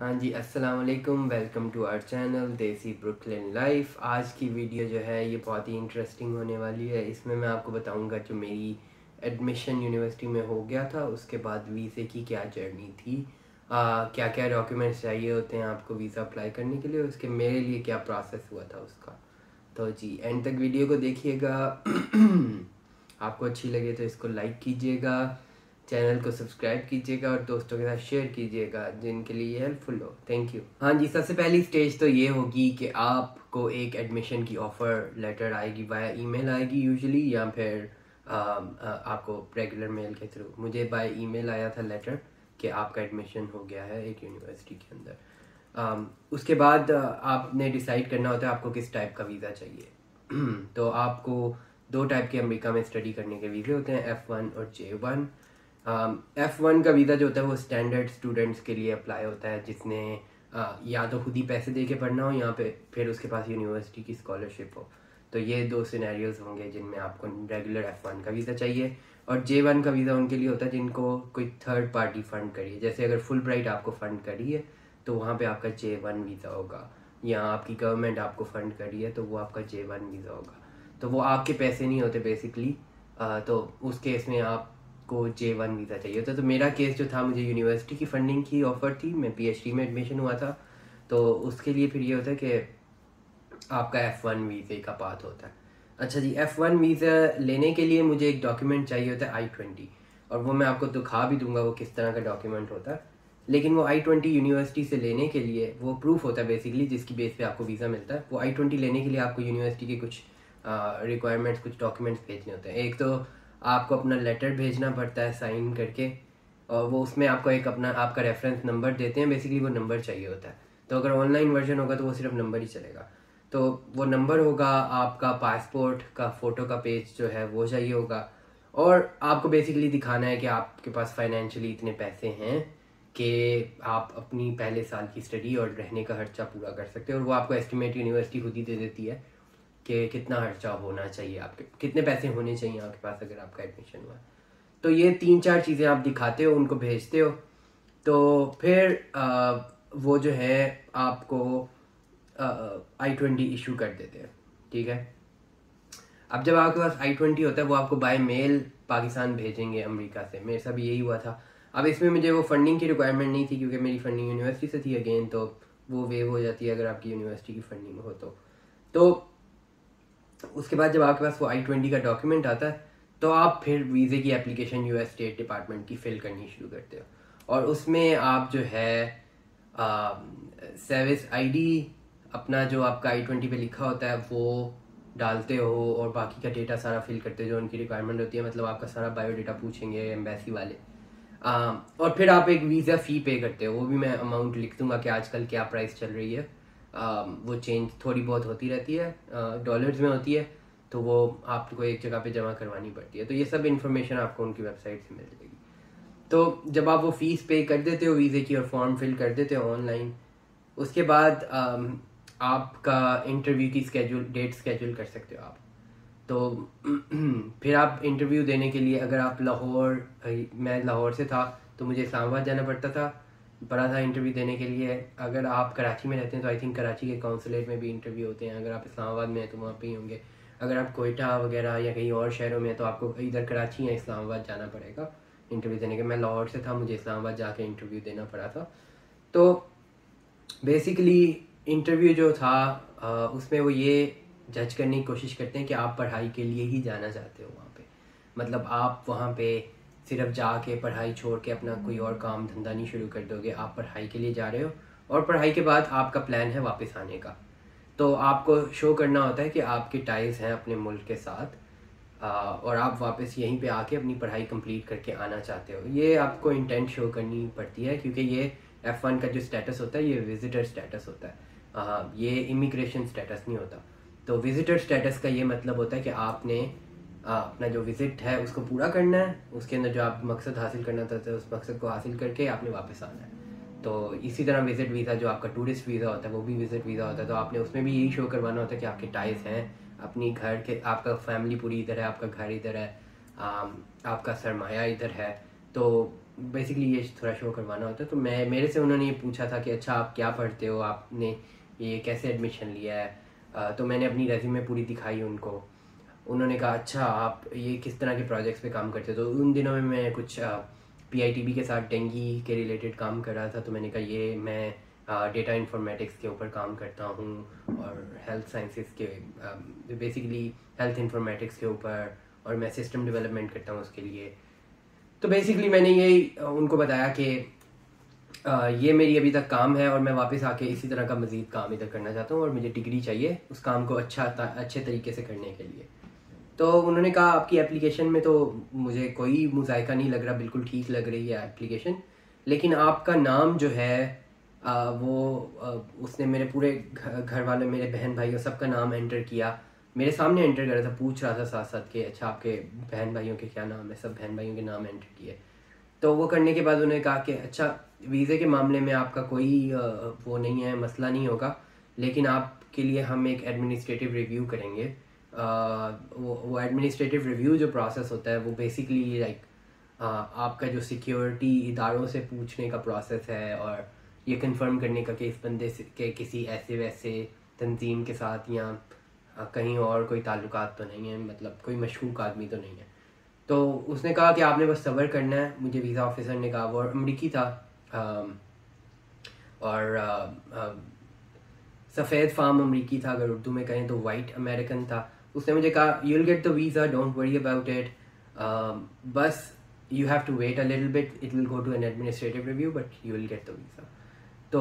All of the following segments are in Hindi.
हाँ जी, अस्सलाम वालेकुम। वेलकम टू आवर चैनल देसी ब्रुकलिन लाइफ। आज की वीडियो जो है ये बहुत ही इंटरेस्टिंग होने वाली है। इसमें मैं आपको बताऊंगा जो मेरी एडमिशन यूनिवर्सिटी में हो गया था, उसके बाद वीज़े की क्या जर्नी थी, क्या क्या डॉक्यूमेंट्स चाहिए होते हैं आपको वीज़ा अप्लाई करने के लिए, उसके मेरे लिए क्या प्रोसेस हुआ था उसका। तो जी, एंड तक वीडियो को देखिएगा। आपको अच्छी लगे तो इसको लाइक कीजिएगा, चैनल को सब्सक्राइब कीजिएगा और दोस्तों के साथ शेयर कीजिएगा जिनके लिए हेल्पफुल हो। Thank you. हाँ जी, सबसे पहली स्टेज तो ये होगी कि आपको एक एडमिशन की ऑफ़र लेटर आएगी, वाया ईमेल आएगी यूजुअली, या फिर आपको रेगुलर मेल के थ्रू। मुझे बाय ईमेल आया था लेटर कि आपका एडमिशन हो गया है एक यूनिवर्सिटी के अंदर। उसके बाद आपने डिसाइड करना होता है आपको किस टाइप का वीज़ा चाहिए। तो आपको दो टाइप के अमेरिका में स्टडी करने के वीज़े होते हैं, F1 और J1। F1 का वीज़ा जो होता है वो स्टैंडर्ड स्टूडेंट्स के लिए अप्लाई होता है, जिसने या तो खुद ही पैसे दे के पढ़ना हो, या फिर उसके पास यूनिवर्सिटी की स्कॉलरशिप हो। तो ये दो सिनेरियोज होंगे जिनमें आपको रेगुलर F1 का वीज़ा चाहिए। और J1 का वीज़ा उनके लिए होता है जिनको कोई थर्ड पार्टी फ़ंड करिए, जैसे अगर फुल ब्राइट आपको फ़ंड करी है तो वहाँ पे आपका J1 वीज़ा होगा, या आपकी गवर्नमेंट आपको फ़ंड करी है तो वो आपका J1 वीज़ा होगा। तो वो आपके पैसे नहीं होते बेसिकली। तो उस केस में आपको J1 वीज़ा चाहिए होता है। तो मेरा केस जो था, मुझे यूनिवर्सिटी की फ़ंडिंग की ऑफ़र थी, मैं PhD में एडमिशन हुआ था, तो उसके लिए फिर ये होता है कि आपका F1 वीज़े का पाथ होता है। अच्छा जी, F1 वीज़ा लेने के लिए मुझे एक डॉक्यूमेंट चाहिए होता है I-20, और वो मैं आपको दिखा भी दूंगा वो किस तरह का डॉक्यूमेंट होता है। लेकिन वो I-20 यूनिवर्सिटी से लेने के लिए वो प्रूफ होता है बेसिकली, जिसकी बेस पे आपको वीज़ा मिलता है। वो I-20 लेने के लिए आपको यूनिवर्सिटी के कुछ रिक्वायरमेंट्स, कुछ डॉक्यूमेंट्स भेजने होते हैं। एक तो आपको अपना लेटर भेजना पड़ता है साइन करके, और वो उसमें आपको एक अपना आपका रेफरेंस नंबर देते हैं, बेसिकली वो नंबर चाहिए होता है। तो अगर ऑनलाइन वर्जन होगा तो वो सिर्फ नंबर ही चलेगा। तो वो नंबर होगा, आपका पासपोर्ट का फ़ोटो का पेज जो है वो चाहिए होगा, और आपको बेसिकली दिखाना है कि आपके पास फाइनेंशियली इतने पैसे हैं कि आप अपनी पहले साल की स्टडी और रहने का खर्चा पूरा कर सकते हो। और वो आपको एस्टिमेट यूनिवर्सिटी खुद ही दे देती है कि कितना खर्चा होना चाहिए, आपके कितने पैसे होने चाहिए आपके पास अगर आपका एडमिशन हुआ। तो ये 3-4 चीज़ें आप दिखाते हो, उनको भेजते हो, तो फिर वो जो है आपको I-20 इशू कर देते हैं। ठीक है, अब जब आपके पास I-20 होता है वो आपको बाय मेल पाकिस्तान भेजेंगे अमेरिका से। मेरे साथ भी यही हुआ था। अब इसमें मुझे वो फंडिंग की रिक्वायरमेंट नहीं थी, क्योंकि मेरी फंडिंग यूनिवर्सिटी से थी अगेन, तो वो वेव हो जाती है अगर आपकी यूनिवर्सिटी की फंडिंग हो तो उसके बाद जब आपके पास वो I-20 का डॉक्यूमेंट आता है तो आप फिर वीज़े की एप्लीकेशन US स्टेट डिपार्टमेंट की फ़िल करनी शुरू करते हो। और उसमें आप जो है सर्विस ID, अपना जो आपका I-20 पे लिखा होता है वो डालते हो, और बाकी का डेटा सारा फिल करते हो जो उनकी रिक्वायरमेंट होती है। मतलब आपका सारा बायोडेटा पूछेंगे एम्बेसी वाले। और फिर आप एक वीज़ा फ़ी पे करते हो, वो भी मैं अमाउंट लिख दूंगा कि आजकल क्या प्राइस चल रही है। वो चेंज थोड़ी बहुत होती रहती है, डॉलर्स में होती है, तो वो आपको एक जगह पे जमा करवानी पड़ती है। तो ये सब इन्फॉर्मेशन आपको उनकी वेबसाइट से मिल जाएगी। तो जब आप वो फ़ीस पे कर देते हो वीज़े की और फॉर्म फिल कर देते हो ऑनलाइन, उसके बाद आपका इंटरव्यू की डेट स्केड्यूल कर सकते हो आप। तो फिर आप इंटरव्यू देने के लिए, अगर आप लाहौर, मैं लाहौर से था तो मुझे इस्लामाबाद जाना पड़ता था, बड़ा था इंटरव्यू देने के लिए। अगर आप कराची में रहते हैं तो आई थिंक कराची के काउंसलेट में भी इंटरव्यू होते हैं। अगर आप इस्लामाबाद में हैं तो वहाँ पे ही होंगे। अगर आप कोयटा वगैरह या कहीं और शहरों में हैं तो आपको इधर कराची या इस्लामाबाद जाना पड़ेगा इंटरव्यू देने के। मैं लाहौर से था, मुझे इस्लामाबाद जाके इंटरव्यू देना पड़ा था। तो बेसिकली इंटरव्यू जो था उसमें वो ये जज करने की कोशिश करते हैं कि आप पढ़ाई के लिए ही जाना चाहते हो वहाँ पे। मतलब आप वहाँ पे सिर्फ जाके पढ़ाई छोड़ के अपना कोई और काम धंधा नहीं शुरू कर दोगे, आप पढ़ाई के लिए जा रहे हो, और पढ़ाई के बाद आपका प्लान है वापस आने का। तो आपको शो करना होता है कि आपके टाइज हैं अपने मुल्क के साथ, और आप वापस यहीं पे आके अपनी पढ़ाई कंप्लीट करके आना चाहते हो। ये आपको इंटेंट शो करनी पड़ती है, क्योंकि ये F1 का जो स्टेटस होता है ये विजिटर स्टेटस होता है, ये इमिग्रेशन स्टेटस नहीं होता। तो विजिटर स्टेटस का ये मतलब होता है कि आपने अपना जो विज़िट है उसको पूरा करना है, उसके अंदर जो आप मकसद हासिल करना चाहते हैं उस मकसद को हासिल करके आपने वापस आना है। तो इसी तरह विज़िट वीज़ा जो आपका टूरिस्ट वीज़ा होता है वो भी विज़िट वीज़ा होता है। तो आपने उसमें भी यही शो करवाना होता है कि आपके टाइज हैं अपनी घर के, आपका फैमिली पूरी इधर है, आपका घर इधर है, आपका सरमाया इधर है। तो बेसिकली ये थोड़ा शो करवाना होता है। तो मेरे से उन्होंने ये पूछा था कि अच्छा आप क्या पढ़ते हो, आपने ये कैसे एडमिशन लिया है। तो मैंने अपनी रेज्यूमे पूरी दिखाई उनको। उन्होंने कहा अच्छा आप ये किस तरह के प्रोजेक्ट्स पे काम करते हो। तो उन दिनों में मैं कुछ पीआईटीबी के साथ डेंगी के रिलेटेड काम कर रहा था। तो मैंने कहा ये मैं डेटा इंफॉर्मेटिक्स के ऊपर काम करता हूँ और हेल्थ साइंसेस के बेसिकली हेल्थ इंफॉर्मेटिक्स के ऊपर, और मैं सिस्टम डेवलपमेंट करता हूँ उसके लिए। तो बेसिकली मैंने यही उनको बताया कि ये मेरी अभी तक काम है और मैं वापस आके इसी तरह का मज़ीद काम इधर करना चाहता हूँ और मुझे डिग्री चाहिए उस काम को अच्छे तरीके से करने के लिए। तो उन्होंने कहा आपकी एप्लीकेशन में तो मुझे कोई मुज़ायका नहीं लग रहा, बिल्कुल ठीक लग रही है एप्लीकेशन, लेकिन आपका नाम जो है उसने मेरे पूरे घर वाले, मेरे बहन भाइयों सबका नाम एंटर किया, मेरे सामने एंटर कर रहा था, पूछ रहा था साथ साथ कि अच्छा आपके बहन भाइयों के क्या नाम है। सब बहन भाइयों के नाम एंटर किए। तो वो करने के बाद उन्होंने कहा कि अच्छा वीज़े के मामले में आपका कोई वो नहीं है, मसला नहीं होगा, लेकिन आपके लिए हम एक एडमिनिस्ट्रेटिव रिव्यू करेंगे। वो एडमिनिस्ट्रेटिव रिव्यू जो प्रोसेस होता है वो बेसिकली लाइक आपका जो सिक्योरिटी इदारों से पूछने का प्रोसेस है और ये कंफर्म करने का कि इस बंदे के किसी ऐसे वैसे तंजीम के साथ या कहीं और कोई ताल्लुकात तो नहीं है, मतलब कोई मशकूक आदमी तो नहीं है। तो उसने कहा कि आपने बस सब्र करना है। मुझे वीज़ा ऑफिसर ने कहा, वो अमरीकी था और सफ़ेद फार्म अमरीकी था, अगर उर्दू में कहें तो वाइट अमेरिकन था। उसने मुझे कहा you will get the visa, don't worry about it, बस you have to wait a little bit, it will go to an administrative review but you will get the visa. तो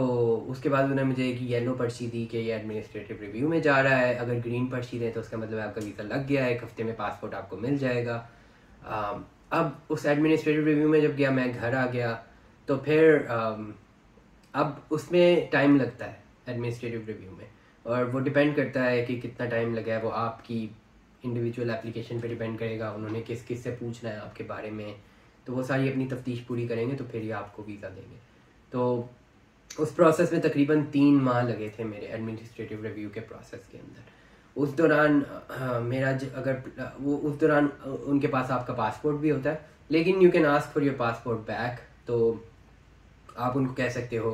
उसके बाद उन्होंने मुझे एक येलो पर्ची दी कि ये एडमिनिस्ट्रेटिव रिव्यू में जा रहा है। अगर ग्रीन पर्ची दें तो उसका मतलब आपका वीज़ा लग गया है, 1 हफ्ते में पासपोर्ट आपको मिल जाएगा। अब उस एडमिनिस्ट्रेटिव रिव्यू में जब गया, मैं घर आ गया, तो फिर अब उसमें टाइम लगता है एडमिनिस्ट्रेटिव रिव्यू में, और वो डिपेंड करता है कि कितना टाइम लगा है। वो आपकी इंडिविजुअल एप्लीकेशन पे डिपेंड करेगा, उन्होंने किस किस से पूछना है आपके बारे में। तो वो सारी अपनी तफ्तीश पूरी करेंगे तो फिर ये आपको वीज़ा देंगे। तो उस प्रोसेस में तकरीबन 3 माह लगे थे मेरे एडमिनिस्ट्रेटिव रिव्यू के प्रोसेस के अंदर। उस दौरान उस दौरान उनके पास आपका पासपोर्ट भी होता है, लेकिन you can ask for your passport back. तो आप उनको कह सकते हो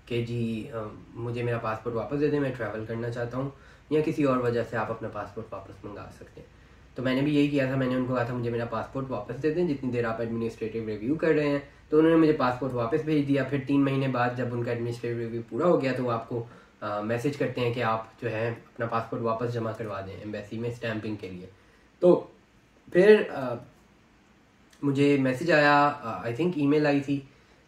कि जी मुझे मेरा पासपोर्ट वापस दे दें, मैं ट्रैवल करना चाहता हूँ, या किसी और वजह से आप अपना पासपोर्ट वापस मंगा सकते हैं। तो मैंने भी यही किया था, मैंने उनको कहा था मुझे मेरा पासपोर्ट वापस दे दें जितनी देर आप एडमिनिस्ट्रेटिव रिव्यू कर रहे हैं। तो उन्होंने मुझे पासपोर्ट वापस भेज दिया। फिर 3 महीने बाद जब उनका एडमिनिस्ट्रेटिव रिव्यू पूरा हो गया तो वो आपको मैसेज करते हैं कि आप जो है अपना पासपोर्ट वापस जमा करवा दें एम्बेसी में स्टैंपिंग के लिए। तो फिर मुझे मैसेज आया, आई थिंक ईमेल आई थी।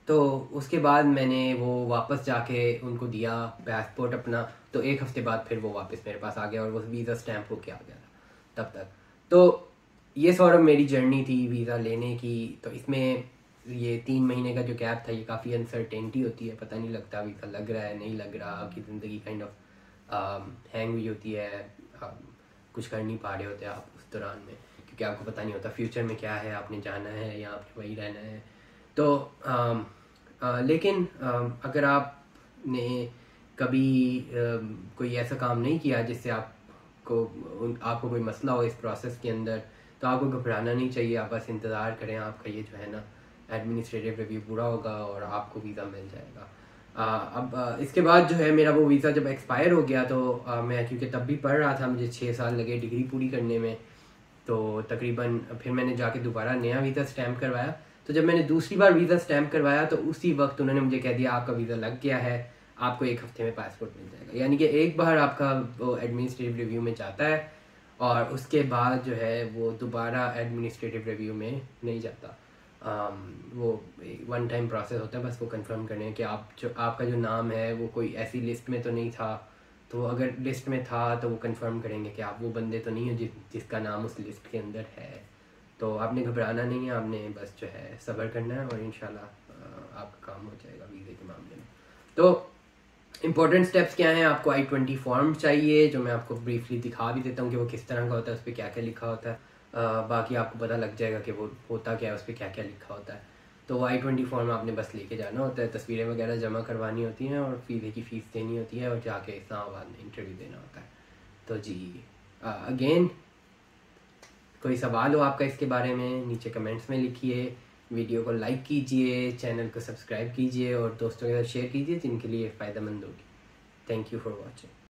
तो उसके बाद मैंने वो वापस जाके उनको दिया पासपोर्ट अपना। तो 1 हफ्ते बाद फिर वो वापस मेरे पास आ गया और वो वीज़ा स्टैम्प होके आ गया था तब तक। तो ये सॉर्ट मेरी जर्नी थी वीज़ा लेने की। तो इसमें ये 3 महीने का जो गैप था, ये काफ़ी अनसर्टेनिटी होती है, पता नहीं लगता वीज़ा लग रहा है नहीं लग रहा, आपकी ज़िंदगी काइंड ऑफ हैंग हुई होती है, कुछ कर नहीं पा रहे होते आप उस दौरान में, क्योंकि आपको पता नहीं होता फ्यूचर में क्या है, आपने जाना है या आपने वहीं रहना है। तो लेकिन अगर आपने कभी कोई ऐसा काम नहीं किया जिससे आपको कोई मसला हो इस प्रोसेस के अंदर, तो आपको घबराना नहीं चाहिए। आप बस इंतज़ार करें, आपका ये जो है ना एडमिनिस्ट्रेटिव रिव्यू पूरा होगा और आपको वीज़ा मिल जाएगा। अब इसके बाद जो है मेरा वो वीज़ा जब एक्सपायर हो गया तो मैं क्योंकि तब भी पढ़ रहा था, मुझे 6 साल लगे डिग्री पूरी करने में। तो तकरीबन फिर मैंने जाके दोबारा नया वीज़ा स्टैम्प करवाया। तो जब मैंने दूसरी बार वीज़ा स्टैम्प करवाया तो उसी वक्त उन्होंने मुझे कह दिया आपका वीज़ा लग गया है, आपको 1 हफ्ते में पासपोर्ट मिल जाएगा। यानी कि एक बार आपका वो एडमिनिस्ट्रेटिव रिव्यू में जाता है और उसके बाद जो है वो दोबारा एडमिनिस्ट्रेटिव रिव्यू में नहीं जाता। वो 1 टाइम प्रोसेस होता है, बस वो कंफर्म करने कि आपका जो नाम है वो कोई ऐसी लिस्ट में तो नहीं था। तो अगर लिस्ट में था तो वो कंफर्म करेंगे कि आप वो बंदे तो नहीं हो जिसका नाम उस लिस्ट के अंदर है। तो आपने घबराना नहीं है, आपने बस जो है सब्र करना है और इंशाल्लाह आपका काम हो जाएगा वीज़े के मामले में। तो इंपॉर्टेंट स्टेप्स क्या हैं? आपको I-20 फॉर्म चाहिए, जो मैं आपको ब्रीफली दिखा भी देता हूँ कि वो किस तरह का होता है, उस पर क्या क्या लिखा होता है। बाकी आपको पता लग जाएगा कि वो होता क्या है, उस पर क्या क्या लिखा होता है। तो वो I-20 फॉर्म आपने बस लेके जाना होता है, तस्वीरें वगैरह जमा करवानी होती हैं और वीज़े की फ़ीस देनी होती है और जाके इस्लामाबाद में इंटरव्यू देना होता है। तो जी अगेन कोई सवाल हो आपका इसके बारे में नीचे कमेंट्स में लिखिए। वीडियो को लाइक कीजिए, चैनल को सब्सक्राइब कीजिए और दोस्तों के साथ शेयर कीजिए जिनके लिए फ़ायदेमंद होगी। Thank you for watching.